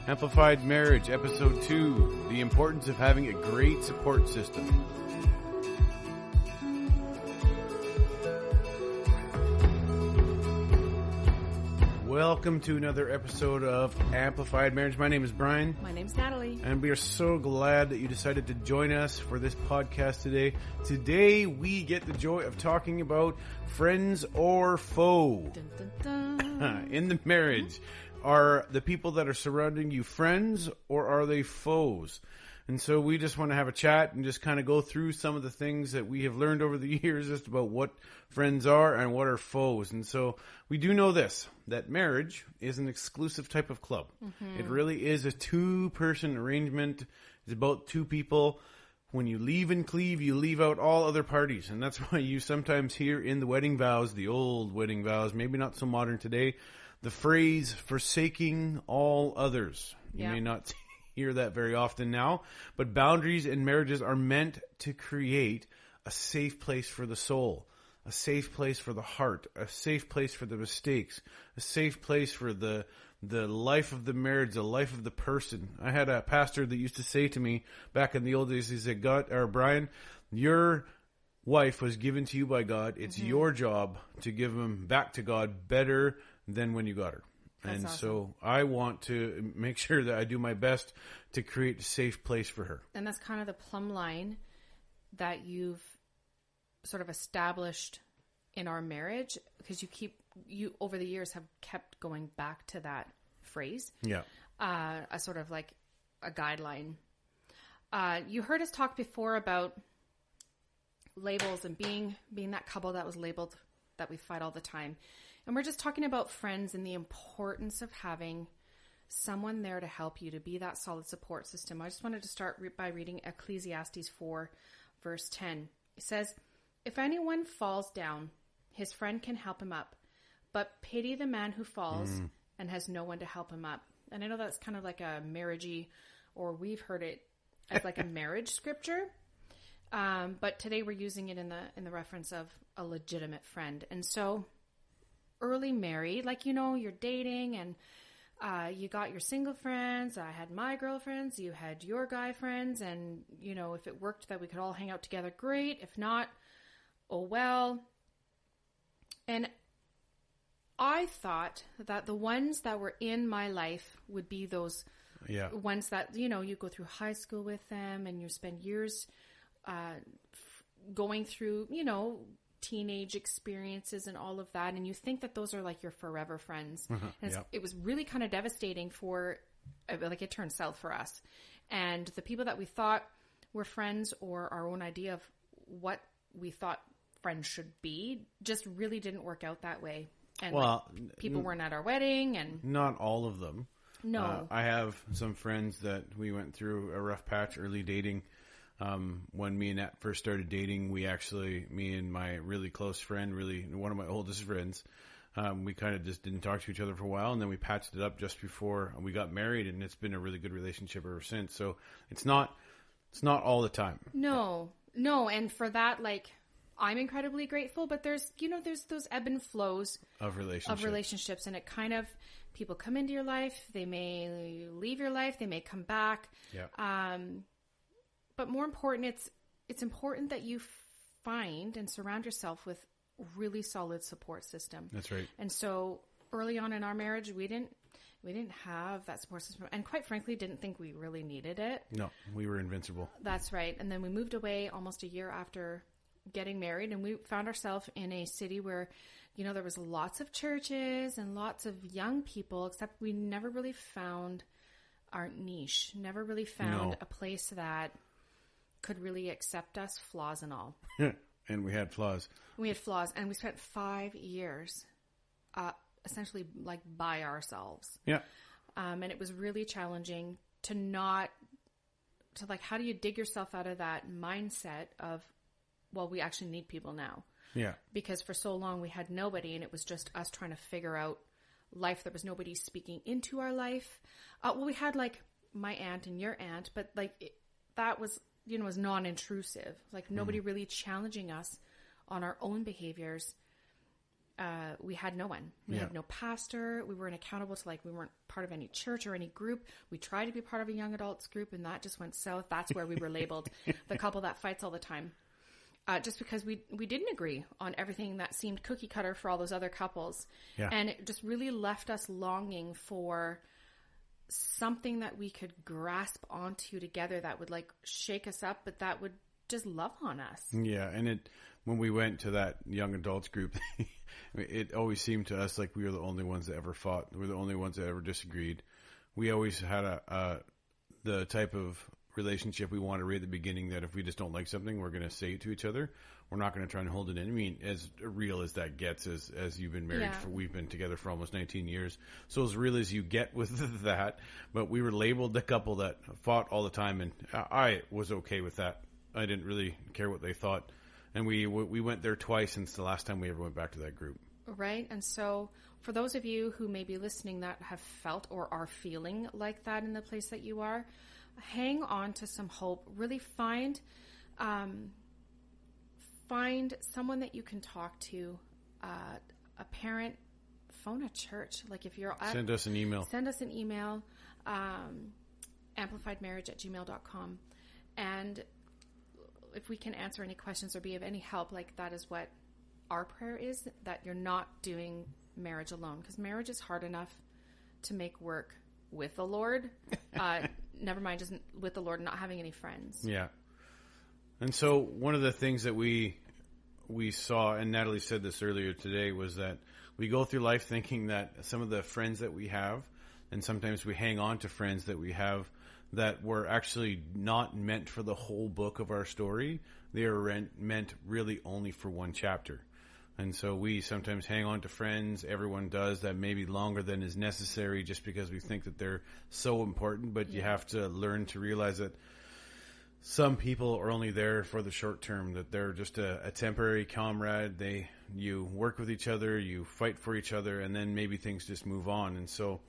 Amplified Marriage, Episode 2, The Importance of Having a Great Support System. Welcome to another episode of Amplified Marriage. My name is Brian. My name's Natalie. And we are so glad that you decided to join us for this podcast today. Today we get the joy of talking about friends or foe. Dun, dun, dun. In the marriage. Are the people that are surrounding you friends or are they foes? And so we just want to have a chat and just kind of go through some of the things that we have learned over the years just about what friends are and what are foes. And so we do know this, that marriage is an exclusive type of club. Mm-hmm. It really is a two-person arrangement. It's about two people. When you leave and cleave, you leave out all other parties. And that's why you sometimes hear in the wedding vows, the old wedding vows, maybe not so modern today, the phrase, forsaking all others. You may not hear that very often now, but boundaries in marriages are meant to create a safe place for the soul, a safe place for the heart, a safe place for the mistakes, a safe place for the life of the marriage, the life of the person. I had a pastor that used to say to me back in the old days, he said, Brian, your wife was given to you by God. It's your job to give him back to God better than when you got her. That's awesome. So I want to make sure that I do my best to create a safe place for her. And that's kind of the plumb line that you've sort of established in our marriage, because you over the years have kept going back to that phrase. Yeah. A sort of like a guideline. You heard us talk before about labels and being that couple that was labeled, that we fight all the time. And we're just talking about friends and the importance of having someone there to help you, to be that solid support system. I just wanted to start by reading Ecclesiastes 4, verse 10. It says, "If anyone falls down, his friend can help him up, but pity the man who falls and has no one to help him up." And I know that's kind of like a marriagey, or we've heard it as like a marriage scripture. But today we're using it in the reference of a legitimate friend. And so early married, like, you're dating and you got your single friends. I had my girlfriends. You had your guy friends. And, if it worked that we could all hang out together, great. If not, oh well. And I thought that the ones that were in my life would be those ones that, you go through high school with them and you spend years going through, teenage experiences and all of that, and you think that those are like your forever friends. And it was really kind of devastating it turned south for us. And the people that we thought were friends, or our own idea of what we thought friends should be, just really didn't work out that way. And people weren't at our wedding, and not all of them. No. I have some friends that we went through a rough patch early dating. When me and Nat first started dating, me and my really close friend, one of my oldest friends, we kind of just didn't talk to each other for a while, and then we patched it up just before we got married, and it's been a really good relationship ever since. So it's not all the time. No. And for that, I'm incredibly grateful, but there's those ebb and flows of relationships, and it kind of, people come into your life, they may leave your life, they may come back. Yeah. But more important, it's important that you find and surround yourself with a really solid support system. That's right. And so early on in our marriage, we didn't have that support system, and quite frankly, didn't think we really needed it. No, we were invincible. That's right. And then we moved away almost a year after getting married, and we found ourselves in a city where, there was lots of churches and lots of young people, except we never really found our niche, never really found a place that could really accept us, flaws and all. And we had flaws. And we spent 5 years essentially by ourselves. Yeah. And it was really challenging how do you dig yourself out of that mindset of, well, we actually need people now. Yeah. Because for so long we had nobody, and it was just us trying to figure out life. There was nobody speaking into our life. We had my aunt and your aunt, but that was, was non-intrusive. Nobody really challenging us on our own behaviors. we had no one. We had no pastor. We weren't accountable to, like, we weren't part of any church or any group. We tried to be part of a young adults group, and that just went south. That's where we were labeled the couple that fights all the time. Just because we didn't agree on everything that seemed cookie cutter for all those other couples. Yeah. And it just really left us longing for something that we could grasp onto together that would, like, shake us up, but that would just love on us. Yeah. And when we went to that young adults group, it always seemed to us like we were the only ones that ever fought. We were the only ones that ever disagreed. We always had the type of relationship we wanted right at the beginning, that if we just don't like something, we're going to say it to each other. We're not going to try and hold it in. I mean, as real as that gets, as you've been married we've been together for almost 19 years. So as real as you get with that, but we were labeled the couple that fought all the time, and I was okay with that. I didn't really care what they thought. And we went there twice since the last time we ever went back to that group. Right. And so for those of you who may be listening that have felt or are feeling like that in the place that you are, hang on to some hope. Really find someone that you can talk to, a parent, phone a church. Like, if you're send us an email. amplifiedmarriage@gmail.com. And if we can answer any questions or be of any help, like, that is what our prayer is, that you're not doing marriage alone, because marriage is hard enough to make work with the Lord. Never mind just with the Lord, not having any friends. Yeah. And so one of the things that we saw, and Natalie said this earlier today, was that we go through life thinking that some of the friends that we have, and sometimes we hang on to friends that we have that were actually not meant for the whole book of our story. They are meant really only for one chapter. And so we sometimes hang on to friends, everyone does, that maybe longer than is necessary, just because we think that they're so important. But you have to learn to realize that some people are only there for the short term, that they're just a temporary comrade. You work with each other, you fight for each other, and then maybe things just move on. And so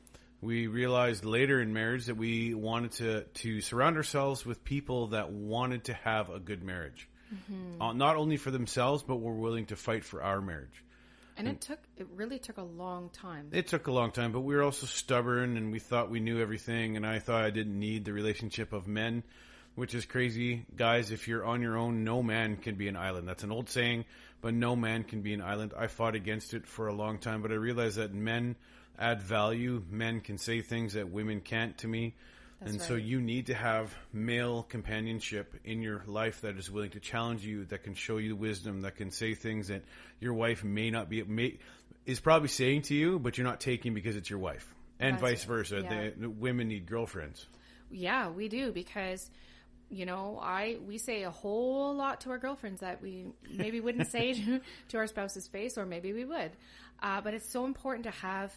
we realized later in marriage that we wanted to surround ourselves with people that wanted to have a good marriage. Mm-hmm. Not only for themselves, but were willing to fight for our marriage. And it really took a long time. It took a long time, but we were also stubborn, and we thought we knew everything, and I thought I didn't need the relationship of men, which is crazy. Guys, if you're on your own, no man can be an island. That's an old saying, but no man can be an island. I fought against it for a long time, but I realized that men add value. Men can say things that women can't to me. That's right. So you need to have male companionship in your life that is willing to challenge you, that can show you wisdom, that can say things that your wife is probably saying to you, but you're not taking because it's your wife, and vice versa. Yeah. The women need girlfriends. Yeah, we do, because we say a whole lot to our girlfriends that we maybe wouldn't say to our spouse's face, or maybe we would. But it's so important to have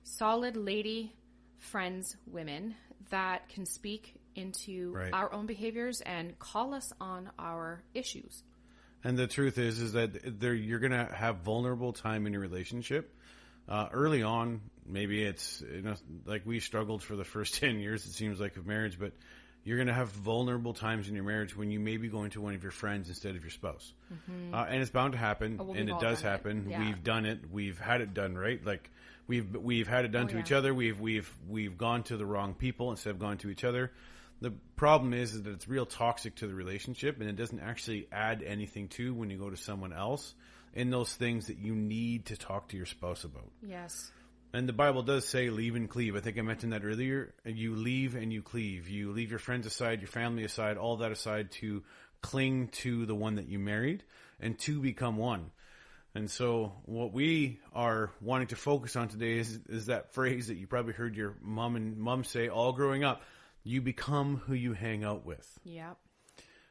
solid lady friends, women, that can speak into our own behaviors and call us on our issues. And the truth is that you're going to have vulnerable time in your relationship. Early on, maybe it's, like we struggled for the first 10 years, it seems like, of marriage, but you're going to have vulnerable times in your marriage when you may be going to one of your friends instead of your spouse. Mm-hmm. And it's bound to happen, and it does happen. Yeah. We've done it. We've had it done, right? Like, we've had it done to each other. We've gone to the wrong people instead of gone to each other. The problem is that it's real toxic to the relationship, and it doesn't actually add anything to when you go to someone else in those things that you need to talk to your spouse about. Yes. And the Bible does say leave and cleave. I think I mentioned that earlier. You leave and you cleave. You leave your friends aside, your family aside, all that aside, to cling to the one that you married and to become one. And so what we are wanting to focus on today is that phrase that you probably heard your mom say all growing up: you become who you hang out with. Yep.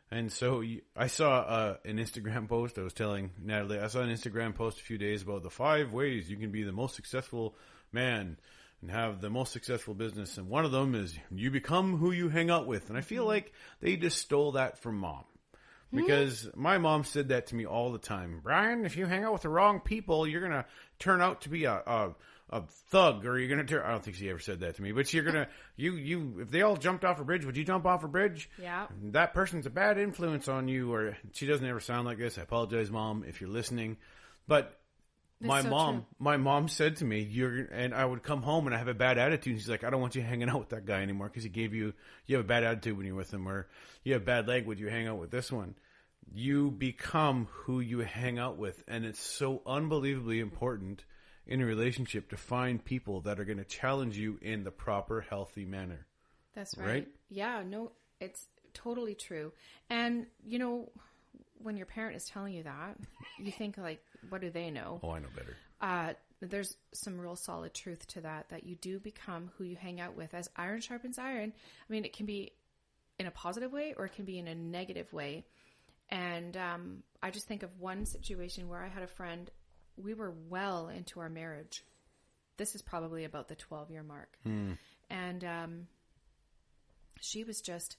And so I saw an Instagram post. I was telling Natalie, I saw an Instagram post a few days about the 5 ways you can be the most successful man and have the most successful business. And one of them is you become who you hang out with. And I feel like they just stole that from Mom. Because my mom said that to me all the time. Brian, if you hang out with the wrong people, you're going to turn out to be a thug, or you're going to turn... I don't think she ever said that to me, but you're going to... if they all jumped off a bridge, would you jump off a bridge? Yeah. That person's a bad influence on you, or she doesn't ever sound like this. I apologize, Mom, if you're listening. But My mom said to me, and I would come home and I have a bad attitude. And she's like, I don't want you hanging out with that guy anymore because you have a bad attitude when you're with him, or you have bad leg when you hang out with this one. You become who you hang out with. And it's so unbelievably important in a relationship to find people that are going to challenge you in the proper, healthy manner. That's right. Yeah, no, it's totally true. And, when your parent is telling you that, you think like, what do they know? Oh, I know better. There's some real solid truth to that you do become who you hang out with. As iron sharpens iron. I mean, it can be in a positive way or it can be in a negative way. And I just think of one situation where I had a friend, we were well into our marriage. This is probably about the 12-year mark. And she was just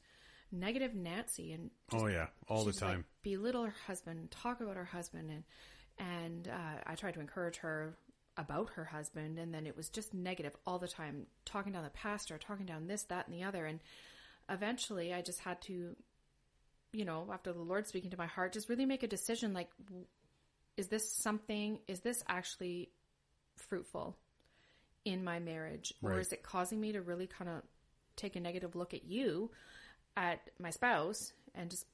negative Nancy, and just, all the time, like, belittle her husband, talk about her husband, and I tried to encourage her about her husband, and then it was just negative all the time, talking down the pastor, talking down this, that, and the other. And eventually I just had to, after the Lord speaking to my heart, just really make a decision, like, is this actually fruitful in my marriage? Or Right. is it causing me to really kind of take a negative look at you, at my spouse, and just,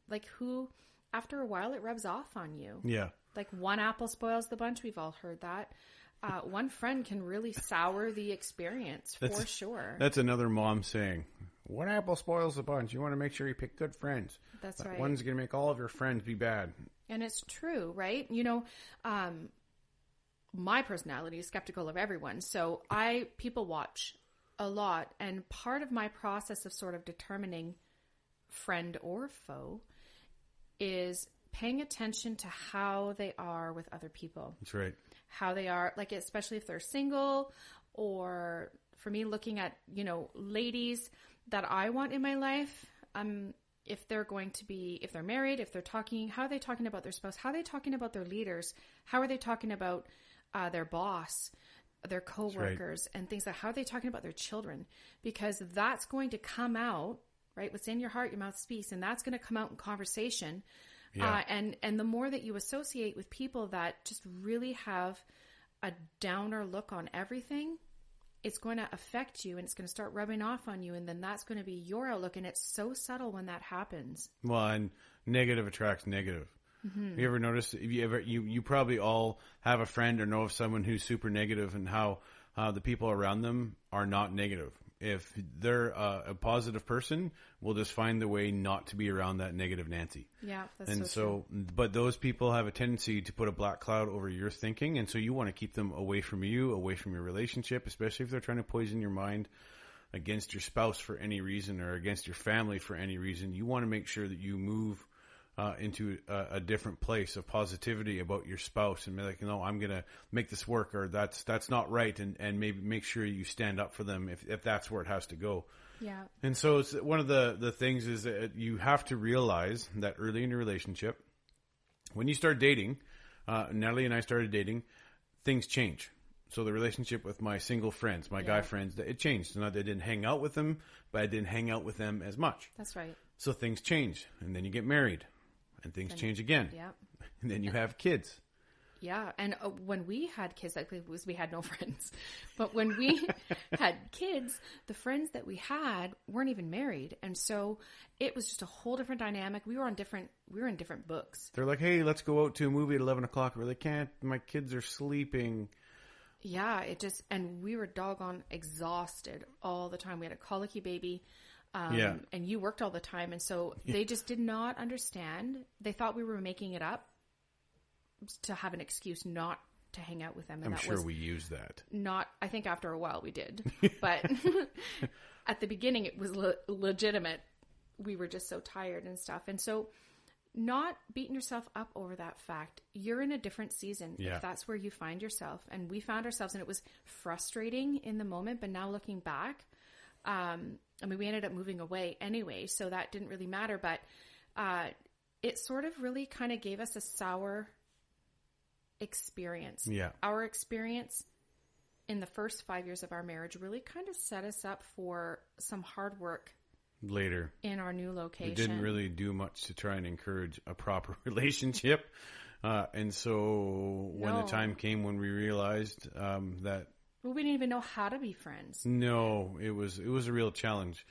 like, who, after a while, it rubs off on you. Yeah. Like, one apple spoils the bunch. We've all heard that. One friend can really sour the experience, for sure. That's another mom saying, one apple spoils the bunch. You want to make sure you pick good friends. That's right. One's going to make all of your friends be bad. And it's true, right? My personality is skeptical of everyone. So I people watch a lot. And part of my process of sort of determining friend or foe is paying attention to how they are with other people. That's right. How they are, like, especially if they're single, or for me, looking at, ladies that I want in my life. If they're married, if they're talking, how are they talking about their spouse? How are they talking about their leaders? How are they talking about their boss, their coworkers, and things like, how are they talking about their children? Because that's going to come out, right? What's in your heart, your mouth speaks, and that's going to come out in conversation. Yeah. And the more that you associate with people that just really have a downer look on everything, it's going to affect you, and it's going to start rubbing off on you. And then that's going to be your outlook. And it's so subtle when that happens. Well, and negative attracts negative. Mm-hmm. You ever notice, you probably all have a friend or know of someone who's super negative, and how the people around them are not negative. If they're a positive person, we'll just find the way not to be around that negative Nancy. Yeah, that's and so true. But those people have a tendency to put a black cloud over your thinking, and so you want to keep them away from you, away from your relationship, especially if they're trying to poison your mind against your spouse for any reason, or against your family for any reason. You want to make sure that you move into a different place of positivity about your spouse, and be like, I'm going to make this work, or that's not right. And maybe make sure you stand up for them if that's where it has to go. Yeah. And so it's one of the things is that you have to realize that early in your relationship, when you start dating, Natalie and I started dating, things change. So the relationship with my single friends, my guy friends, it changed. Not that I didn't hang out with them, but I didn't hang out with them as much. That's right. So things change, and then you get married. And things change again. Yeah. And then you have kids. Yeah. And when we had kids, we had no friends. But when we had kids, the friends that we had weren't even married. And so it was just a whole different dynamic. We were in different books. They're like, hey, let's go out to a movie at 11 o'clock. We're like, can't. My kids are sleeping. Yeah. And we were doggone exhausted all the time. We had a colicky baby. And you worked all the time. And so they just did not understand. They thought we were making it up to have an excuse not to hang out with them. And I'm sure we used that. I think after a while we did. But at the beginning it was legitimate. We were just so tired and stuff. And so not beating yourself up over that fact. You're in a different season. Yeah. If that's where you find yourself. And we found ourselves, and it was frustrating in the moment. But now looking back, we ended up moving away anyway, so that didn't really matter, but it sort of really kind of gave us a sour experience. Yeah. Our experience in the first 5 years of our marriage really kind of set us up for some hard work later in our new location. We didn't really do much to try and encourage a proper relationship. And so when the time came when we realized that... Well, we didn't even know how to be friends. No, it was a real challenge.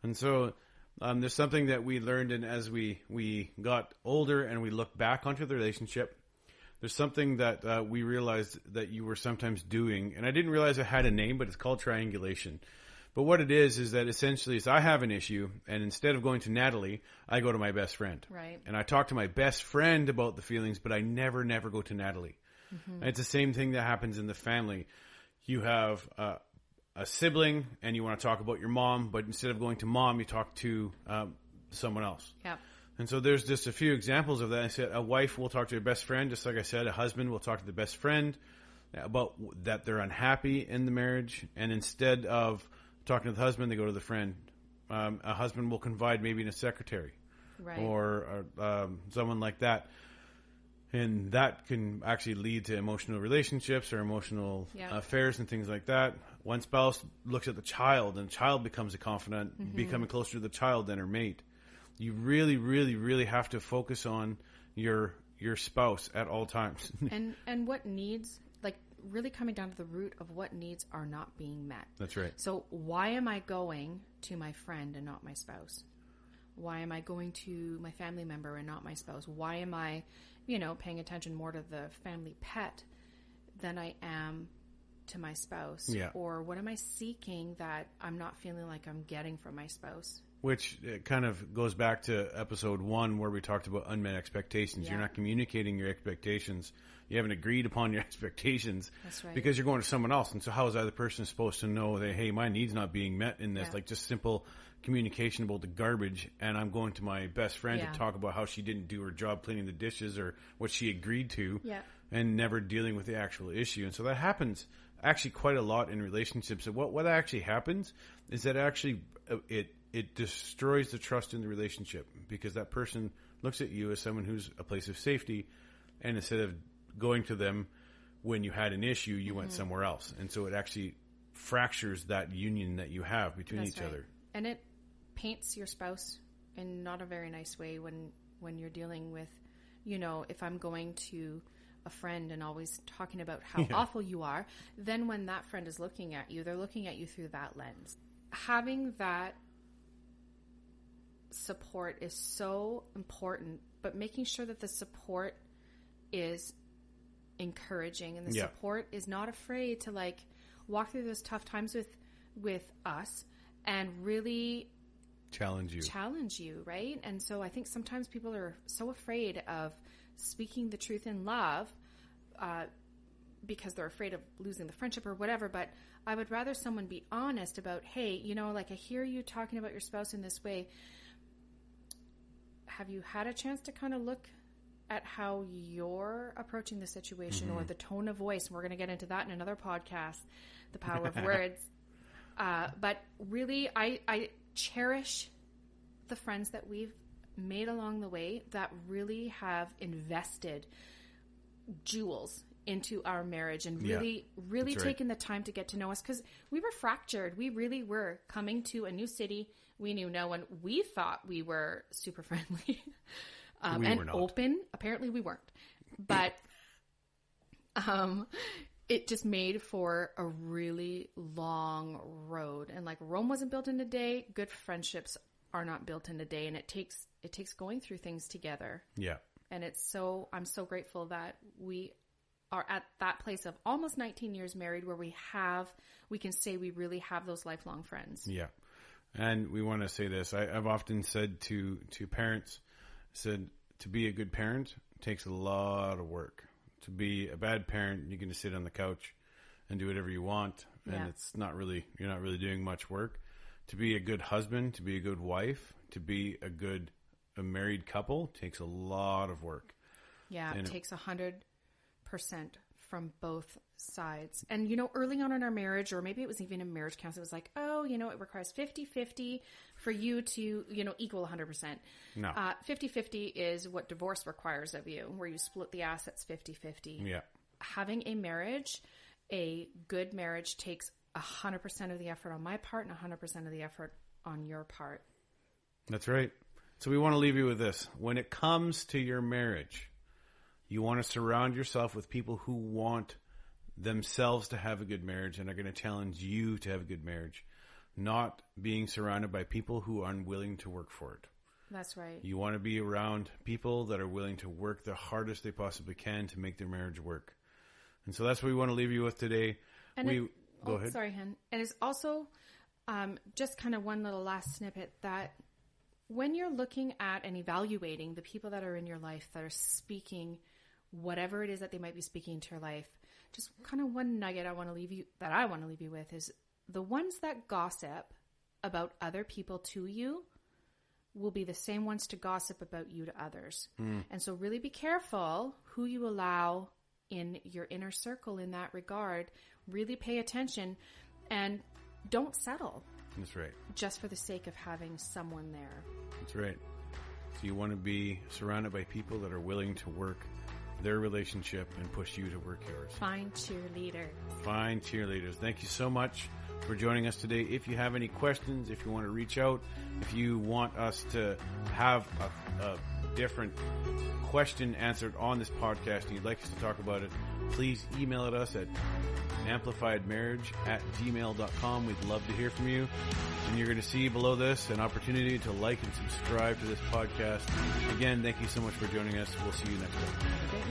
And so there's something that we learned, and as we got older and we looked back onto the relationship, there's something that we realized that you were sometimes doing, and I didn't realize it had a name, but it's called triangulation. But what it is that essentially is I have an issue, and instead of going to Natalie, I go to my best friend. Right. And I talk to my best friend about the feelings, but I never go to Natalie. Mm-hmm. It's the same thing that happens in the family. You have a sibling, and you want to talk about your mom, but instead of going to mom, you talk to someone else. Yeah. And so there's just a few examples of that. I said a wife will talk to her best friend, just like I said, a husband will talk to the best friend about that they're unhappy in the marriage, and instead of talking to the husband, they go to the friend. A husband will confide maybe in a secretary, right, or someone like that. And that can actually lead to emotional relationships or emotional affairs and things like that. One spouse looks at the child, and the child becomes a confidant, mm-hmm. becoming closer to the child than her mate. You really, really, really have to focus on your spouse at all times. and what needs, like really coming down to the root of what needs are not being met. That's right. So why am I going to my friend and not my spouse? Why am I going to my family member and not my spouse? Why am I, paying attention more to the family pet than I am to my spouse? Yeah. Or what am I seeking that I'm not feeling like I'm getting from my spouse? Which kind of goes back to episode 1 where we talked about unmet expectations. Yeah. You're not communicating your expectations. You haven't agreed upon your expectations. That's right. Because you're going to someone else. And so how is the other person supposed to know that, hey, my need's not being met in this? Like just simple communication about the garbage, and I'm going to my best friend to talk about how she didn't do her job cleaning the dishes or what she agreed to, and never dealing with the actual issue. And so that happens actually quite a lot in relationships. And what actually happens is that actually it destroys the trust in the relationship, because that person looks at you as someone who's a place of safety, and instead of going to them when you had an issue, you mm-hmm. went somewhere else. And so it actually fractures that union that you have between each other. And it paints your spouse in not a very nice way when you're dealing with, if I'm going to a friend and always talking about how awful you are, then when that friend is looking at you, they're looking at you through that lens. Having that support is so important, but making sure that the support is encouraging and the support is not afraid to walk through those tough times with us and really challenge you, right? And so I think sometimes people are so afraid of speaking the truth in love because they're afraid of losing the friendship or whatever. But I would rather someone be honest about, hey, I hear you talking about your spouse in this way. Have you had a chance to kind of look at how you're approaching the situation, mm-hmm. or the tone of voice? We're going to get into that in another podcast, the power of words. But really, I cherish the friends that we've made along the way that really have invested jewels into our marriage and really taken the time to get to know us, because we were fractured. We really were coming to a new city. We knew no one. We thought we were super friendly and open. Apparently we weren't. But it just made for a really long road. And Rome wasn't built in a day. Good friendships are not built in a day. And it takes going through things together. Yeah. And I'm so grateful that we are at that place of almost 19 years married where we can say we really have those lifelong friends. Yeah. And we want to say this. I've often said to parents, to be a good parent takes a lot of work. To be a bad parent, you can just sit on the couch and do whatever you want, and you're not really doing much work. To be a good husband, to be a good wife, to be a married couple takes a lot of work. Yeah, and it takes 100% from both sides. And, early on in our marriage, or maybe it was even in marriage counseling, it was like, it requires 50-50 for you to, equal 100%. No. 50-50 is what divorce requires of you, where you split the assets 50-50. Yeah. Having a marriage, a good marriage, takes 100% of the effort on my part and 100% of the effort on your part. That's right. So we want to leave you with this. When it comes to your marriage, You want to surround yourself with people who want themselves to have a good marriage and are going to challenge you to have a good marriage, not being surrounded by people who are unwilling to work for it. That's right. You want to be around people that are willing to work the hardest they possibly can to make their marriage work. And so that's what we want to leave you with today. And Go ahead. Sorry, Hen. And it's also just kind of one little last snippet that when you're looking at and evaluating the people that are in your life that are speaking whatever it is that they might be speaking to your life, just kind of one nugget I want to leave you with is the ones that gossip about other people to you will be the same ones to gossip about you to others. And so really be careful who you allow in your inner circle in that regard. Really pay attention and don't settle. That's right. Just for the sake of having someone there. That's right. So you want to be surrounded by people that are willing to work their relationship and push you to work yours. Find cheerleaders. Find cheerleaders. Thank you so much for joining us today. If you have any questions, if you want to reach out, if you want us to have a different question answered on this podcast and you'd like us to talk about it, please email at us at amplifiedmarriage@gmail.com. We'd love to hear from you. And you're going to see below this an opportunity to like and subscribe to this podcast. Again, thank you so much for joining us. We'll see you next time. Okay.